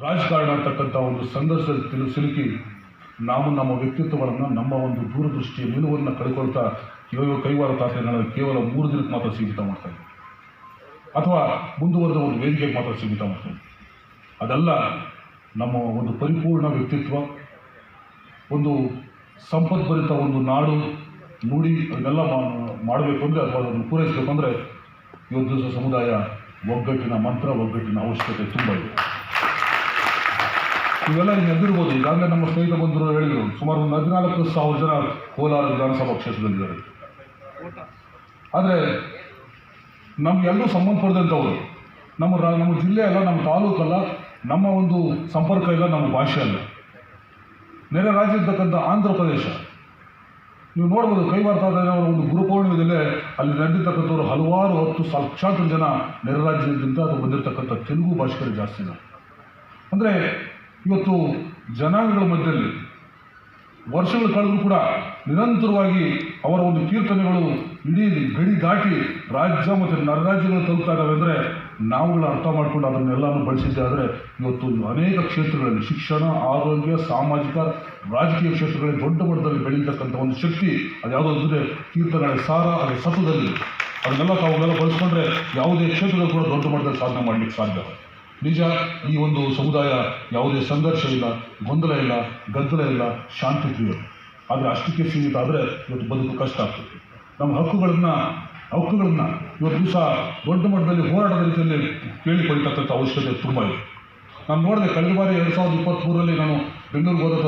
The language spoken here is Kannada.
ರಾಜಕಾರಣ ಅಂತಕ್ಕಂಥ ಒಂದು ಸಂಘರ್ಷದಲ್ಲಿ ಸಿಲುಕಿ ನಾವು ನಮ್ಮ ವ್ಯಕ್ತಿತ್ವಗಳನ್ನು ನಮ್ಮ ಒಂದು ದೂರದೃಷ್ಟಿಯ ನಿಲುವನ್ನು ಕಳ್ಕೊಳ್ತಾ ಕೈವಾರ ತಾತಗಳನ್ನು ಕೇವಲ 3 ದಿನಕ್ಕೆ ಮಾತ್ರ ಸೀಮಿತ ಮಾಡ್ತಾ ಇದ್ದೀವಿ, ಅಥವಾ ಮುಂದುವರೆದ ಒಂದು ವೇದಿಕೆಗೆ ಮಾತ್ರ ಸೀಮಿತ ಮಾಡ್ತಾ ಇದ್ದೀವಿ. ಅದಲ್ಲ, ನಮ್ಮ ಒಂದು ಪರಿಪೂರ್ಣ ವ್ಯಕ್ತಿತ್ವ, ಒಂದು ಸಂಪದ್ಭರಿತ ಒಂದು ನಾಡು ನುಡಿ ಅದನ್ನೆಲ್ಲ ಮಾಡಬೇಕು ಅಂದರೆ ಅಥವಾ ಅದನ್ನು ಪೂರೈಸಬೇಕು ಅಂದರೆ ಇವತ್ತು ದಿವಸ ಸಮುದಾಯ ಒಗ್ಗಟ್ಟಿನ ಮಂತ್ರ, ಒಗ್ಗಟ್ಟಿನ ಅವಶ್ಯಕತೆ ತುಂಬ ಇದೆ. ಇವೆಲ್ಲ ಈಗ ಎದ್ದಿರ್ಬೋದು. ಈಗಾಗಲೇ ನಮ್ಮ ಸ್ನೇಹಿತ ಬಂಧುಗಳು ಹೇಳಿದರು, ಸುಮಾರು 14,000 ಜನ ಕೋಲಾರ ವಿಧಾನಸಭಾ ಕ್ಷೇತ್ರದಲ್ಲಿದ್ದಾರೆ. ಆದರೆ ನಮಗೆಲ್ಲೂ ಸಂಬಂಧಪಡದಂಥವರು, ನಮ್ಮ ಜಿಲ್ಲೆ ಅಲ್ಲ, ನಮ್ಮ ತಾಲೂಕಲ್ಲ, ನಮ್ಮ ಒಂದು ಸಂಪರ್ಕ ಇಲ್ಲ, ನಮ್ಮ ಭಾಷೆ ಅಲ್ಲ. ನೆರೆ ರಾಜ್ಯ ಇರ್ತಕ್ಕಂಥ ಆಂಧ್ರ ಪ್ರದೇಶ ನೀವು ನೋಡ್ಬೋದು. ಕೈವಾರ್ತಾದವರ ಒಂದು ಗುರುಪೌರ್ಣಿಮೆಯಲ್ಲೇ ಅಲ್ಲಿ ನಡೆದಿರ್ತಕ್ಕಂಥವ್ರು ಹಲವಾರು 10 ಲಕ್ಷಾಂತರ ಜನ ನೆರೆ ರಾಜ್ಯದಿಂದ ಅದು ಬಂದಿರತಕ್ಕಂಥ ತೆಲುಗು ಭಾಷಿಕರು ಜಾಸ್ತಿ ಇದೆ. ಅಂದರೆ ಇವತ್ತು ಜನಾಂಗಗಳ ಮಧ್ಯದಲ್ಲಿ ವರ್ಷಗಳು ಕಳೆದರೂ ಕೂಡ ನಿರಂತರವಾಗಿ ಅವರ ಒಂದು ಕೀರ್ತನೆಗಳು ಇಡೀ ಗಡಿ ದಾಟಿ ರಾಜ್ಯ ಮತ್ತು ನರರಾಜ್ಯಗಳು ತಲುಪ್ತಾ ಇದ್ದಾವೆ. ಅಂದರೆ ನಾವುಗಳು ಅರ್ಥ ಮಾಡಿಕೊಂಡು ಅದನ್ನೆಲ್ಲನೂ ಬಳಸಿದ್ದೆ. ಆದರೆ ಇವತ್ತು ಅನೇಕ ಕ್ಷೇತ್ರಗಳಲ್ಲಿ ಶಿಕ್ಷಣ, ಆರೋಗ್ಯ, ಸಾಮಾಜಿಕ, ರಾಜಕೀಯ ಕ್ಷೇತ್ರಗಳಲ್ಲಿ ದೊಡ್ಡ ಮಟ್ಟದಲ್ಲಿ ಬೆಳೀತಕ್ಕಂಥ ಒಂದು ಶಕ್ತಿ ಅದು ಯಾವುದೋ ಅಂದರೆ ಕೀರ್ತನೆಗಳ ಸಾರ, ಅದರ ಸತ್ವದಲ್ಲಿ ಅದನ್ನೆಲ್ಲ ತಾವುಗಳೆಲ್ಲ ಬಳಸ್ಕೊಂಡ್ರೆ ಯಾವುದೇ ಕ್ಷೇತ್ರದಲ್ಲಿ ಕೂಡ ದೊಡ್ಡ ಮಟ್ಟದಲ್ಲಿ ಸಾಧನೆ ಮಾಡಲಿಕ್ಕೆ ಸಾಧ್ಯ. ನಿಜ, ಈ ಒಂದು ಸಮುದಾಯ ಯಾವುದೇ ಸಂಘರ್ಷ ಇಲ್ಲ, ಗೊಂದಲ ಇಲ್ಲ, ಗದ್ದಲ ಇಲ್ಲ, ಶಾಂತಿ ಪ್ರಿಯ. ಆದರೆ ಅಷ್ಟಕ್ಕೆ ಸೀಮಿತ ಆದರೆ ಇವತ್ತು ಬದುಕು ಕಷ್ಟ ಆಗ್ತದೆ. ನಮ್ಮ ಹಕ್ಕುಗಳನ್ನು ಇವತ್ತು ದಿವಸ ದೊಡ್ಡ ಮಟ್ಟದಲ್ಲಿ ಹೋರಾಟದ ರೀತಿಯಲ್ಲಿ ಕೇಳಿಕೊಳ್ಳತಕ್ಕಂಥ ಅವಶ್ಯಕತೆ ತುಂಬ ಇದೆ. ನಾನು ನೋಡಿದೆ, ಕಳೆದ ಬಾರಿ 2023ರಲ್ಲಿ ನಾನು ಬೆಂಗಳೂರಿಗೆ ಹೋದಂಥ